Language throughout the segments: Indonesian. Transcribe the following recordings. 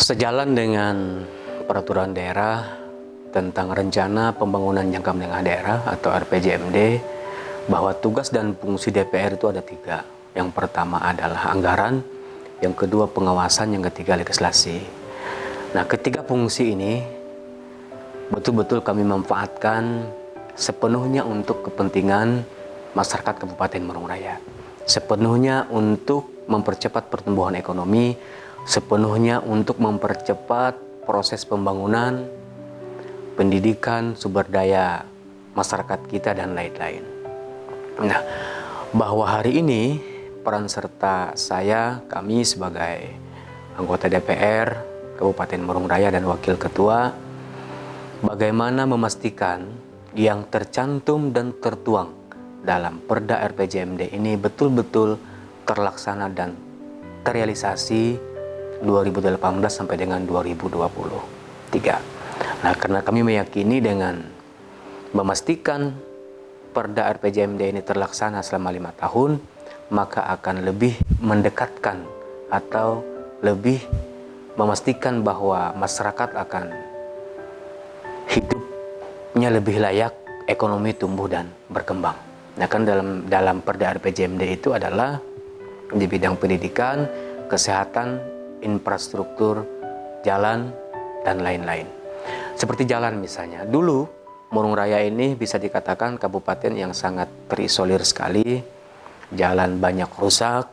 Sejalan dengan peraturan daerah tentang rencana pembangunan jangka menengah daerah atau RPJMD, bahwa tugas dan fungsi DPR itu ada 3. Yang pertama adalah anggaran, yang kedua pengawasan, yang ketiga legislasi. Nah, ketiga fungsi ini betul-betul kami manfaatkan sepenuhnya untuk kepentingan masyarakat Kabupaten Murung Raya, sepenuhnya untuk mempercepat pertumbuhan ekonomi, sepenuhnya untuk mempercepat proses pembangunan, pendidikan, sumber daya masyarakat kita, dan lain-lain. Nah, bahwa hari ini peran serta kami sebagai anggota DPR Kabupaten Murung Raya dan Wakil Ketua, bagaimana memastikan yang tercantum dan tertuang dalam Perda RPJMD ini betul-betul terlaksana dan terrealisasi 2018 sampai dengan 2023. Nah, karena kami meyakini dengan memastikan Perda RPJMD ini terlaksana selama 5 tahun, maka akan lebih mendekatkan atau lebih memastikan bahwa masyarakat akan hidupnya lebih layak, ekonomi tumbuh dan berkembang. Nah, kan dalam Perda RPJMD itu adalah di bidang pendidikan, kesehatan, infrastruktur, jalan, dan lain-lain. Seperti jalan misalnya, dulu Murung Raya ini bisa dikatakan kabupaten yang sangat terisolir sekali, jalan banyak rusak,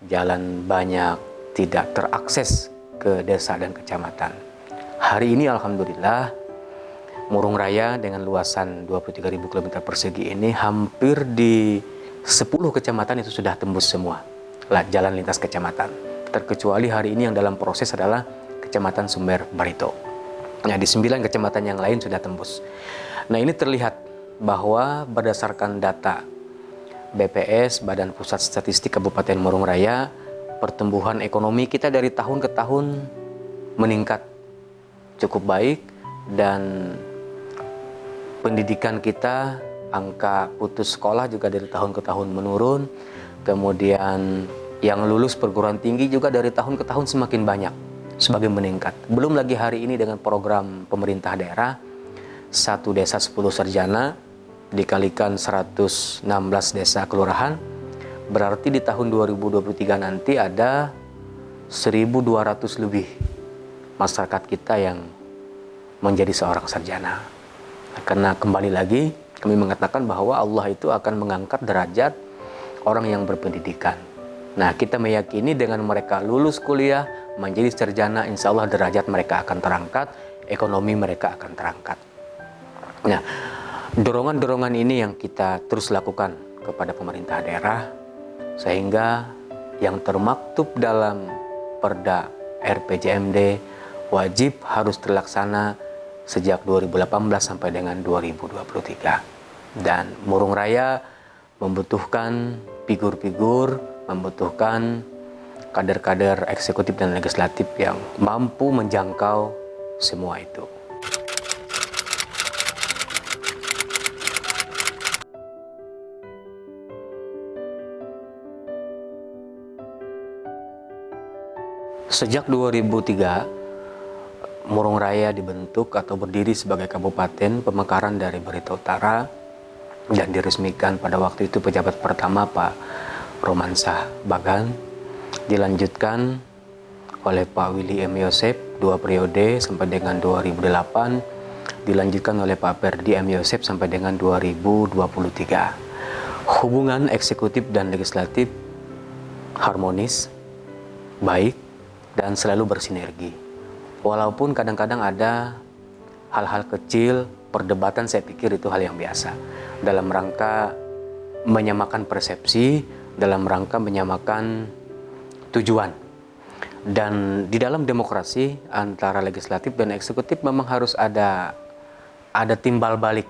jalan banyak tidak terakses ke desa dan kecamatan. Hari ini alhamdulillah Murung Raya dengan luasan 23.000 km persegi ini hampir di 10 kecamatan itu sudah tembus semua jalan lintas kecamatan. Terkecuali hari ini yang dalam proses adalah Kecamatan Sumber Barito. Nah, di 9 kecamatan yang lain sudah tembus. Nah, ini terlihat bahwa berdasarkan data BPS, Badan Pusat Statistik Kabupaten Murung Raya, pertumbuhan ekonomi kita dari tahun ke tahun meningkat cukup baik, dan pendidikan kita, angka putus sekolah juga dari tahun ke tahun menurun. Kemudian yang lulus perguruan tinggi juga dari tahun ke tahun semakin banyak, semakin meningkat. Belum lagi hari ini dengan program pemerintah daerah, 1 desa 10 sarjana dikalikan 116 desa kelurahan, berarti di tahun 2023 nanti ada 1.200 lebih masyarakat kita yang menjadi seorang sarjana. Karena kembali lagi kami mengatakan bahwa Allah itu akan mengangkat derajat orang yang berpendidikan. Nah, kita meyakini dengan mereka lulus kuliah menjadi sarjana, insya Allah derajat mereka akan terangkat, ekonomi mereka akan terangkat. Nah, dorongan-dorongan ini yang kita terus lakukan kepada pemerintah daerah, sehingga yang termaktub dalam Perda RPJMD wajib harus terlaksana sejak 2018 sampai dengan 2023. Dan Murung Raya membutuhkan figur-figur, membutuhkan kader-kader eksekutif dan legislatif yang mampu menjangkau semua itu. Sejak 2003, Murung Raya dibentuk atau berdiri sebagai Kabupaten Pemekaran dari Barito Utara, dan diresmikan pada waktu itu pejabat pertama Pak Romansyah Bagan, dilanjutkan oleh Pak Willy M. Yosef 2 periode sampai dengan 2008, dilanjutkan oleh Pak Perdi M. Yosef sampai dengan 2023. Hubungan eksekutif dan legislatif harmonis, baik, dan selalu bersinergi. Walaupun kadang-kadang ada hal-hal kecil, perdebatan, saya pikir itu hal yang biasa dalam rangka menyamakan persepsi, dalam rangka menyamakan tujuan. Dan di dalam demokrasi antara legislatif dan eksekutif memang harus ada timbal balik.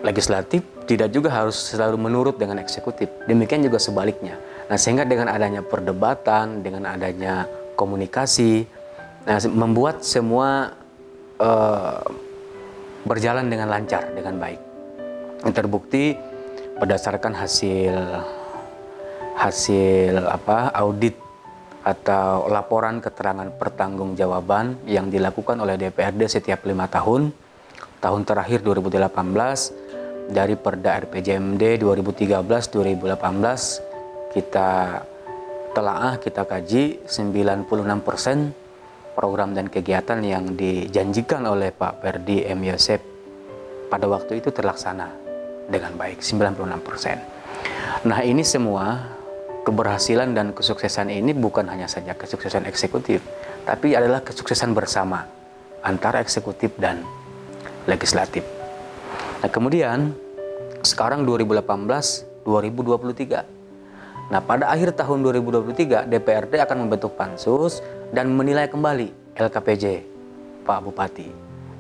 Legislatif tidak juga harus selalu menurut dengan eksekutif, demikian juga sebaliknya. Nah, sehingga dengan adanya perdebatan, dengan adanya komunikasi, membuat semua berjalan dengan lancar, dengan baik. Terbukti berdasarkan hasil audit atau laporan keterangan pertanggungjawaban yang dilakukan oleh DPRD setiap 5 tahun. Tahun terakhir 2018 dari Perda RPJMD 2013-2018 kita telaah, kita kaji 96% program dan kegiatan yang dijanjikan oleh Pak Perdi M. Yosef pada waktu itu terlaksana dengan baik, 96%. Nah, ini semua keberhasilan dan kesuksesan ini bukan hanya saja kesuksesan eksekutif, tapi adalah kesuksesan bersama antara eksekutif dan legislatif. Nah, kemudian sekarang 2018-2023. Nah, pada akhir tahun 2023 DPRD akan membentuk pansus dan menilai kembali LKPJ Pak Bupati.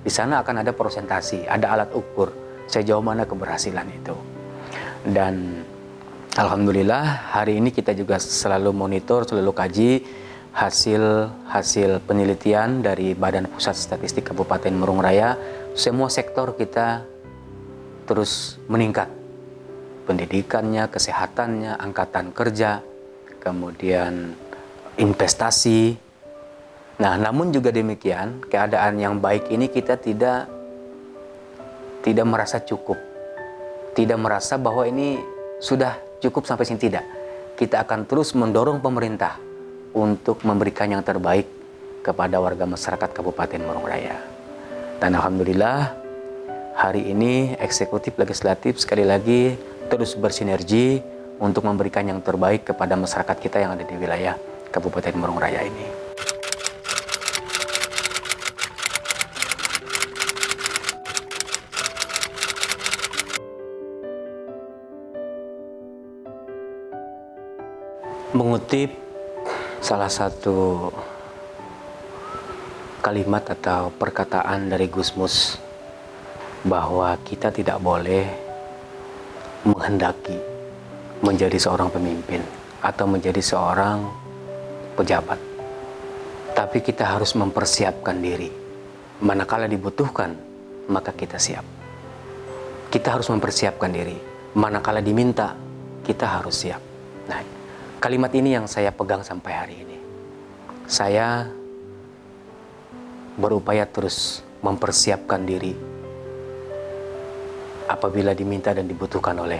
Di sana akan ada persentase, ada alat ukur sejauh mana keberhasilan itu. Dan alhamdulillah hari ini kita juga selalu monitor, selalu kaji hasil penelitian dari Badan Pusat Statistik Kabupaten Murung Raya. Semua sektor kita terus meningkat. Pendidikannya, kesehatannya, angkatan kerja, kemudian investasi. Nah, namun juga demikian, keadaan yang baik ini kita tidak merasa cukup. Tidak merasa bahwa ini sudah cukup sampai sini, tidak. Kita akan terus mendorong pemerintah untuk memberikan yang terbaik kepada warga masyarakat Kabupaten Murung Raya. Dan alhamdulillah hari ini eksekutif legislatif sekali lagi terus bersinergi untuk memberikan yang terbaik kepada masyarakat kita yang ada di wilayah Kabupaten Murung Raya ini. Mengutip salah satu kalimat atau perkataan dari Gus Mus bahwa kita tidak boleh menghendaki menjadi seorang pemimpin atau menjadi seorang pejabat, tapi kita harus mempersiapkan diri. Manakala dibutuhkan, maka kita siap. Kita harus mempersiapkan diri. Manakala diminta, kita harus siap. Nah, kalimat ini yang saya pegang sampai hari ini. Saya berupaya terus mempersiapkan diri apabila diminta dan dibutuhkan oleh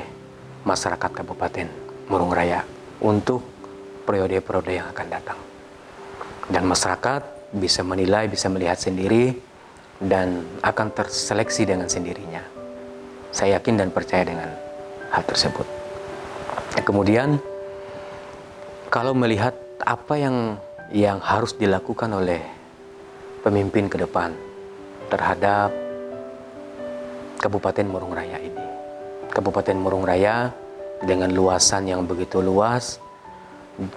masyarakat Kabupaten Murung Raya untuk periode-periode yang akan datang. Dan masyarakat bisa menilai, bisa melihat sendiri dan akan terseleksi dengan sendirinya. Saya yakin dan percaya dengan hal tersebut. Kemudian kalau melihat apa yang harus dilakukan oleh pemimpin ke depan terhadap Kabupaten Murung Raya ini. Kabupaten Murung Raya dengan luasan yang begitu luas,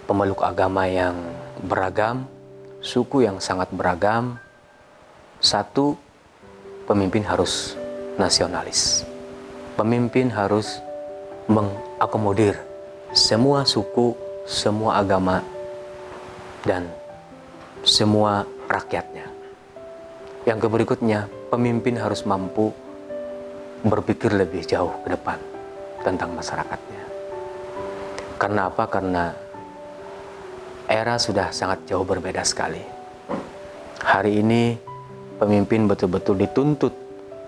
pemeluk agama yang beragam, suku yang sangat beragam. Satu, pemimpin harus nasionalis. Pemimpin harus mengakomodir semua suku, semua agama, dan semua rakyatnya. Yang berikutnya, pemimpin harus mampu berpikir lebih jauh ke depan tentang masyarakatnya. Karena apa? Karena era sudah sangat jauh berbeda sekali. Hari ini pemimpin betul-betul dituntut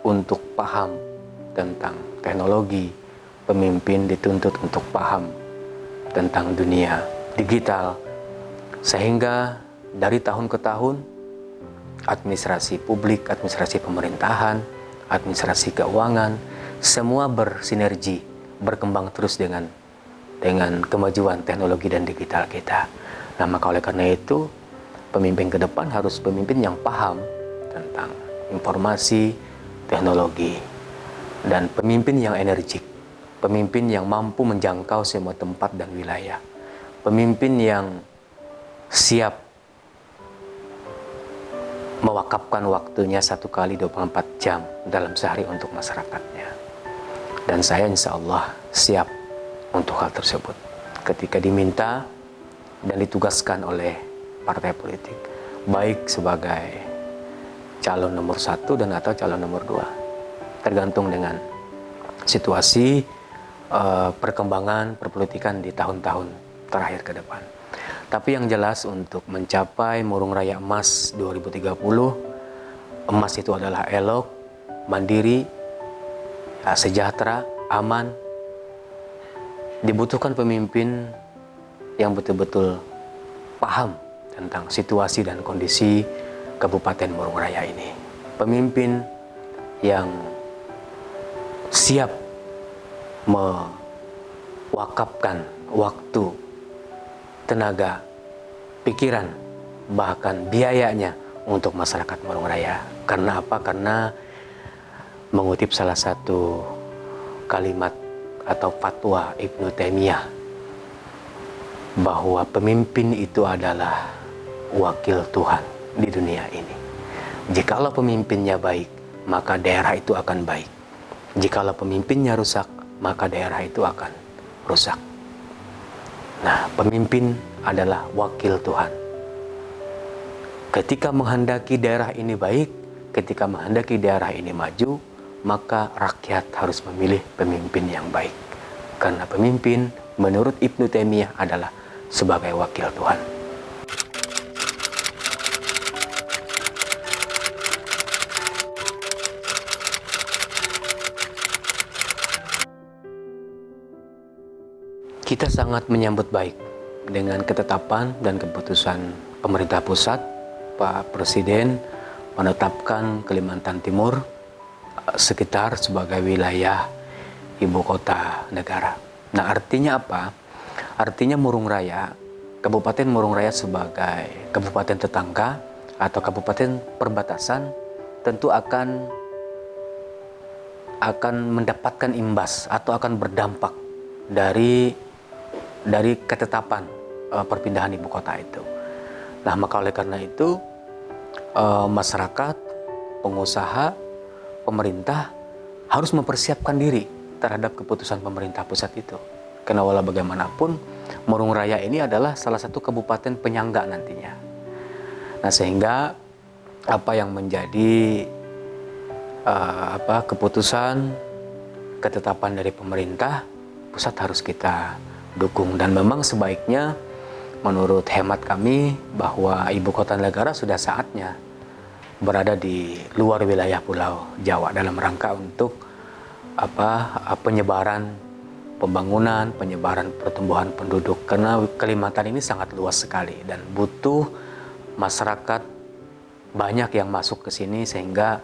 untuk paham tentang teknologi. Pemimpin dituntut untuk paham tentang dunia digital, sehingga dari tahun ke tahun administrasi publik, administrasi pemerintahan, administrasi keuangan, semua bersinergi, berkembang terus dengan kemajuan teknologi dan digital kita. Nah, maka oleh karena itu pemimpin ke depan harus pemimpin yang paham tentang informasi, teknologi, dan pemimpin yang energik. Pemimpin yang mampu menjangkau semua tempat dan wilayah. Pemimpin yang siap mewakafkan waktunya 1 kali 24 jam dalam sehari untuk masyarakatnya. Dan saya insya Allah siap untuk hal tersebut ketika diminta dan ditugaskan oleh partai politik, baik sebagai calon nomor 1 dan atau calon nomor 2, tergantung dengan situasi perkembangan perpolitikan di tahun-tahun terakhir ke depan. Tapi yang jelas untuk mencapai Murung Raya Emas 2030, emas itu adalah elok, mandiri, sejahtera, aman. Dibutuhkan pemimpin yang betul-betul paham tentang situasi dan kondisi Kabupaten Murung Raya ini. Pemimpin yang siap mewakafkan waktu, tenaga, pikiran, bahkan biayanya untuk masyarakat Murung Raya. Karena apa? Karena mengutip salah satu kalimat atau fatwa Ibnu Taimiyah, bahwa pemimpin itu adalah wakil Tuhan di dunia ini. Jikalau pemimpinnya baik, maka daerah itu akan baik. Jikalau pemimpinnya rusak, maka daerah itu akan rusak. Nah, pemimpin adalah wakil Tuhan. Ketika menghendaki daerah ini baik, ketika menghendaki daerah ini maju, maka rakyat harus memilih pemimpin yang baik. Karena pemimpin menurut Ibnu Taimiyah adalah sebagai wakil Tuhan. Kita sangat menyambut baik dengan ketetapan dan keputusan pemerintah pusat. Pak Presiden menetapkan Kalimantan Timur sekitar sebagai wilayah ibu kota negara. Nah, artinya apa? Artinya Murung Raya, Kabupaten Murung Raya sebagai kabupaten tetangga atau kabupaten perbatasan tentu akan mendapatkan imbas atau akan berdampak dari ketetapan perpindahan ibu kota itu. Nah, maka oleh karena itu masyarakat, pengusaha, pemerintah harus mempersiapkan diri terhadap keputusan pemerintah pusat itu. Karena walau bagaimanapun Murung Raya ini adalah salah satu kabupaten penyangga nantinya. Nah, sehingga apa yang menjadi keputusan ketetapan dari pemerintah pusat harus kita dukung. Dan memang sebaiknya menurut hemat kami bahwa ibu kota negara sudah saatnya berada di luar wilayah Pulau Jawa dalam rangka untuk penyebaran pembangunan, penyebaran pertumbuhan penduduk. Karena Kalimantan ini sangat luas sekali dan butuh masyarakat banyak yang masuk ke sini sehingga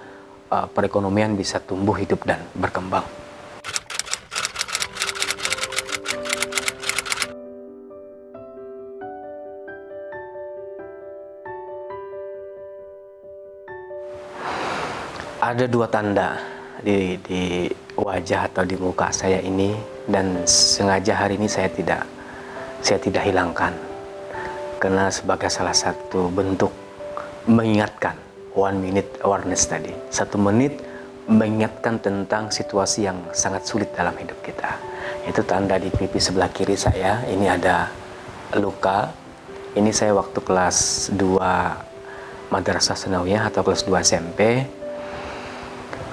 perekonomian bisa tumbuh, hidup dan berkembang. Ada dua tanda di wajah atau di muka saya ini, dan sengaja hari ini saya tidak hilangkan karena sebagai salah satu bentuk mengingatkan, 1 minute awareness tadi, 1 menit mengingatkan tentang situasi yang sangat sulit dalam hidup kita. Itu tanda di pipi sebelah kiri saya, ini ada luka. Ini saya waktu kelas 2 Madrasah Tsanawiyah atau kelas 2 SMP.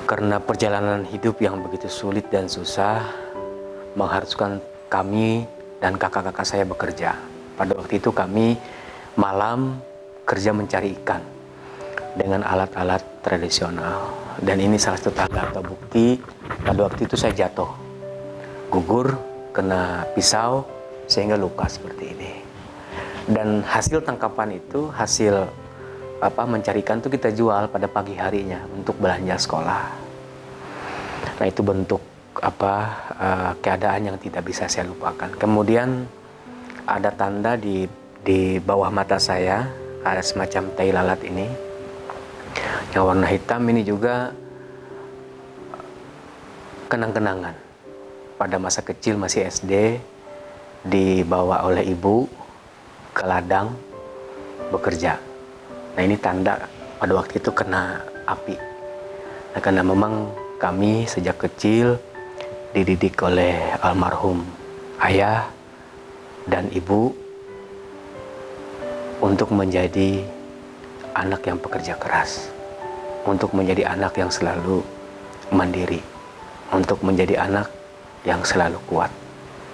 Karena perjalanan hidup yang begitu sulit dan susah mengharuskan kami dan kakak-kakak saya bekerja. Pada waktu itu kami malam kerja mencari ikan dengan alat-alat tradisional. Dan ini salah satu tanda atau bukti pada waktu itu saya jatuh, gugur, kena pisau sehingga luka seperti ini. Dan hasil tangkapan itu, hasil mencari ikan itu kita jual pada pagi harinya untuk belanja sekolah. Nah, itu bentuk keadaan yang tidak bisa saya lupakan. Kemudian ada tanda di bawah mata saya, ada semacam tai lalat ini yang warna hitam. Ini juga kenang-kenangan pada masa kecil masih SD, dibawa oleh ibu ke ladang bekerja. Nah, ini tanda pada waktu itu kena api. Nah, karena memang kami sejak kecil dididik oleh almarhum ayah dan ibu untuk menjadi anak yang pekerja keras, untuk menjadi anak yang selalu mandiri, untuk menjadi anak yang selalu kuat.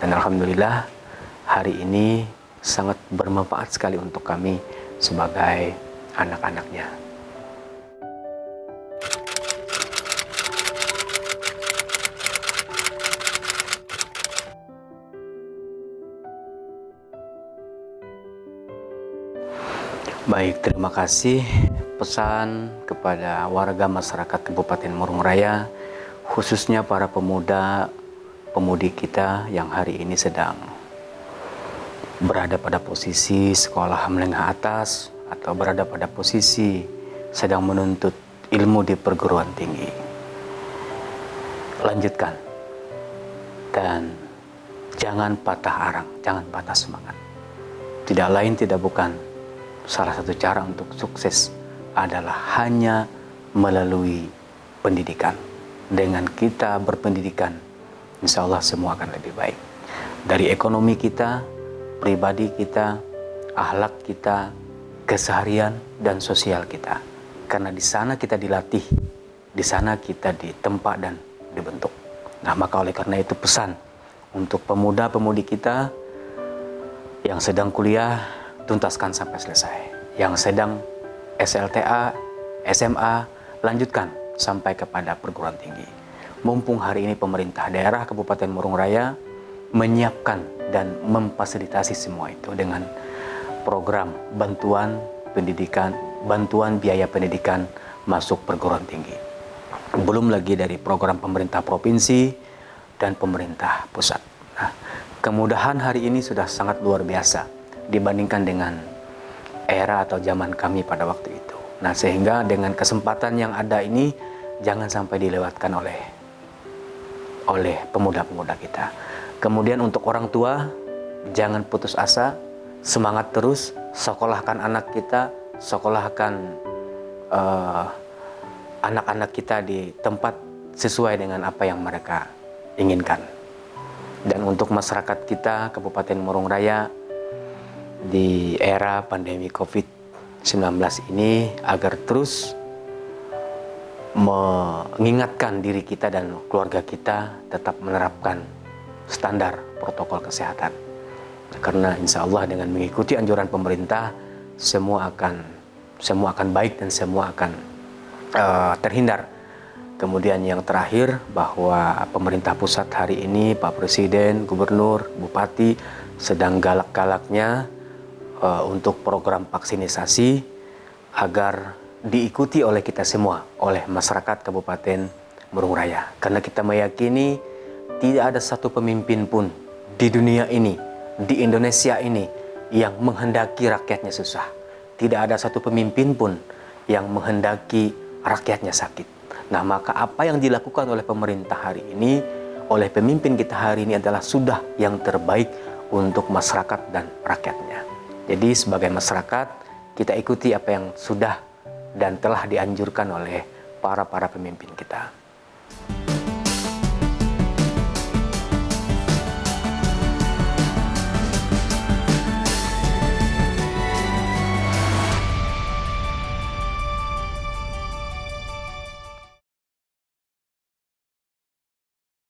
Dan alhamdulillah hari ini sangat bermanfaat sekali untuk kami sebagai anak-anaknya. Baik, terima kasih pesan kepada warga masyarakat Kabupaten Murung Raya, khususnya para pemuda pemudi kita yang hari ini sedang berada pada posisi sekolah menengah atas atau berada pada posisi sedang menuntut ilmu di perguruan tinggi. Lanjutkan dan jangan patah arang, jangan patah semangat. Tidak lain tidak bukan, salah satu cara untuk sukses adalah hanya melalui pendidikan. Dengan kita berpendidikan, insya Allah semua akan lebih baik. Dari ekonomi kita, pribadi kita, akhlak kita, keseharian, dan sosial kita. Karena di sana kita dilatih, di sana kita ditempa dan dibentuk. Nah, maka oleh karena itu pesan untuk pemuda-pemudi kita yang sedang kuliah, tuntaskan sampai selesai. Yang sedang SLTA, SMA, lanjutkan sampai kepada perguruan tinggi. Mumpung hari ini pemerintah daerah Kabupaten Murung Raya menyiapkan dan memfasilitasi semua itu dengan program bantuan pendidikan, bantuan biaya pendidikan masuk perguruan tinggi. Belum lagi dari program pemerintah provinsi dan pemerintah pusat. Nah, kemudahan hari ini sudah sangat luar biasa dibandingkan dengan era atau zaman kami pada waktu itu. Nah, sehingga dengan kesempatan yang ada ini jangan sampai dilewatkan oleh pemuda-pemuda kita. Kemudian untuk orang tua, jangan putus asa, semangat terus, sekolahkan anak kita, sekolahkan anak-anak kita di tempat sesuai dengan apa yang mereka inginkan. Dan untuk masyarakat kita, Kabupaten Murung Raya, di era pandemi COVID-19 ini agar terus mengingatkan diri kita dan keluarga kita tetap menerapkan standar protokol kesehatan. Karena insya Allah dengan mengikuti anjuran pemerintah, semua akan baik dan semua akan terhindar. Kemudian yang terakhir, bahwa pemerintah pusat hari ini, Pak Presiden, Gubernur, Bupati sedang galak-galaknya untuk program vaksinisasi agar diikuti oleh kita semua, oleh masyarakat Kabupaten Murung Raya. Karena kita meyakini tidak ada satu pemimpin pun di dunia ini, di Indonesia ini, yang menghendaki rakyatnya susah. Tidak ada satu pemimpin pun yang menghendaki rakyatnya sakit. Nah, maka apa yang dilakukan oleh pemerintah hari ini, oleh pemimpin kita hari ini adalah sudah yang terbaik untuk masyarakat dan rakyatnya. Jadi sebagai masyarakat, kita ikuti apa yang sudah dan telah dianjurkan oleh para pemimpin kita.